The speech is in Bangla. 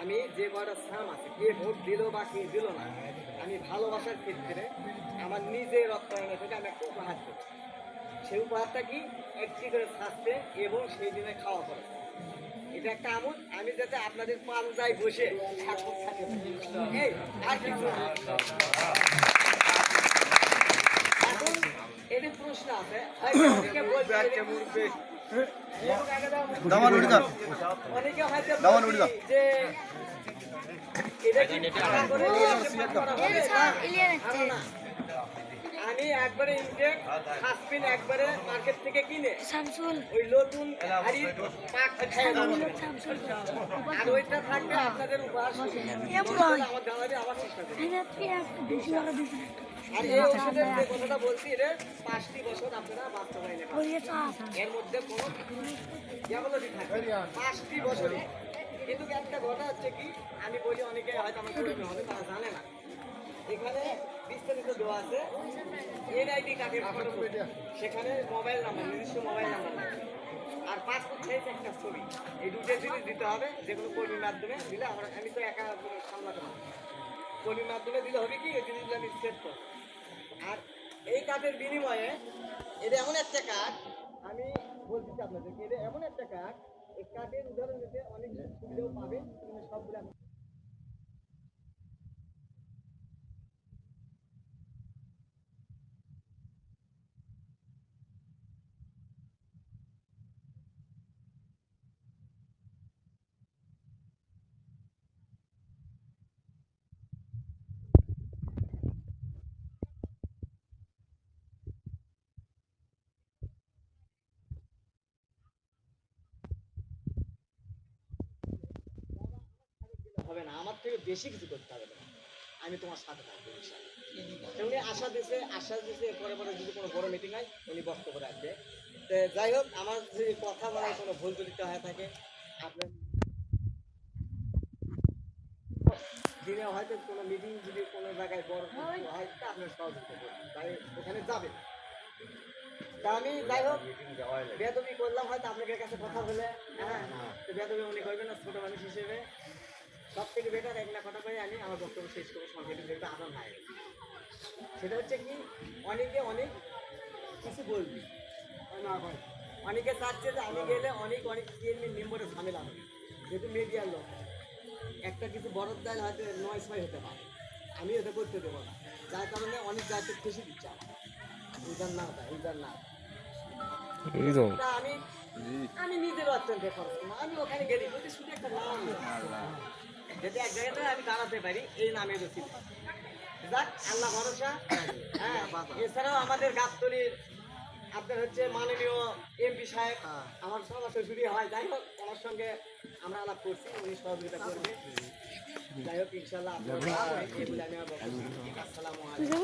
আমি যে কয়টা সাম আছে কে ভোট দিল বা কে দিল না, আমি ভালোবাসার ক্ষেত্রে আমার নিজের রক্তায়ন থেকে আমি একটা উপহার দেব। সেই উপহারটা কি, একটি করে শাস্তে এবং সেই দিনে খাওয়া করে। এটা একটা আমল, আমি যাতে আপনাদের পাঞ্জায় বসে এই আর কিছু না। এখন এদের প্রশ্ন আছে, হয়তো অনেকে বলবে অনেকে হয়তো যে এটা কি টাকা করে করা হবে? না, আমি একবারে ইনটেক হাসপিন একবারে মার্কেট থেকে কিনে ওই নতুন হাড়ির পাক খাইয়ে দেবো। আর ওইটা থাকবে আপনাদের উপহার আমার দাদাদের আমার চেষ্টা করি। আর এই ওষুধের যে কথাটা বলছি, এটা 5টি বছর আপনারা বাস্তবায়ন এর মধ্যে কোনো ডেভেলপই থাকবে 5টি বছরই। কিন্তু একটা কথা হচ্ছে কি, আমি বলি অনেকে হয়তো আমার পরিচয় হবে তারা জানে না, এখানে বিস্তারিত দেওয়া আছে এনআইডি কার্ডের ফটো, সেখানে মোবাইল নাম্বার, নিজস্ব মোবাইল নাম্বার আর পাসপোর্ট সাইজ একটা ছবি, এই দুটো জিনিস দিতে হবে। যেগুলো কর্মীর মাধ্যমে দিলে আমি তো একা সামলাতে পারবো, কর্মীর মাধ্যমে দিলে হবে কি এই জিনিসগুলো আমি সেট করবো। আর এই কার্ডের বিনিময়ে এটা এমন একটা কার্ড, আমি বলতেছি আপনাদেরকে, এটা এমন একটা কার্ড, এই কার্ডের উদাহরণ দিতে অনেক সুবিধাও পাবেন, কিন্তু সবগুলো হবে না, আমার থেকে বেশি কিছু করতে হবে না, আমি তোমার সাথে থাকবো ইনশাআল্লাহ। উনি আশ্বাস দিয়েছে পরে পরে যদি কোনো বড় মিটিং হয় উনি বক্তব্য রাখবে। তো যাই হোক, আমার যদি কথা বলার কোনো ভুল ত্রুটি হয়ে থাকে আপনার দিনে হয়তো কোনো মিটিং যদি কোনো জায়গায় বড় হয় তা আপনার সহযোগিতা করবেন, তাই ওখানে যাবেন। তা আমি যাই হোক বেয়াদবি করলাম হয়তো আপনাদের কাছে কথা বলে, হ্যাঁ তো বেয়াদবি মনে করবেন না, ছোটো মানুষ হিসেবে সব থেকে বেটার একটা কথা করে আমি আমার বক্তব্য শেষ করবো। সংক্ষেপে যেটা আমার নাই, সেটা হচ্ছে কি, অনেকে অনেক কিছু বলবি না ভাই, অনেকে চাচ্ছে যে আমি গেলে অনেক মেম্বারে ঝামেলা হবে, যেহেতু মিডিয়ার লোক একটা কিছু বড় দায় হয়তো 9-6 হতে পারে, আমি এটা করতে দেবো না, যার কারণে অনেক দায়িত্ব খুশি দিচ্ছে আমার উদার না আমি আমি নিজের অত্যন্ত খরচ করবো, আমি ওখানে গেলি যদি শুধু একটা নাম যদি এক জায়গাতে আমি দাঁড়াতে পারি এই নামে রসিদ, যাক আল্লাহ ভরসা। হ্যাঁ, এছাড়াও আমাদের গাবতলীর আপনার হচ্ছে মাননীয় এমপি সাহেব আমার সবার শ্বশুরই হয়, যাই হোক ওনার সঙ্গে আমরা আলাপ করছি, উনি সহযোগিতা করবে। যাই হোক ইনশাল্লাহ আসসালামু আলাইকুম।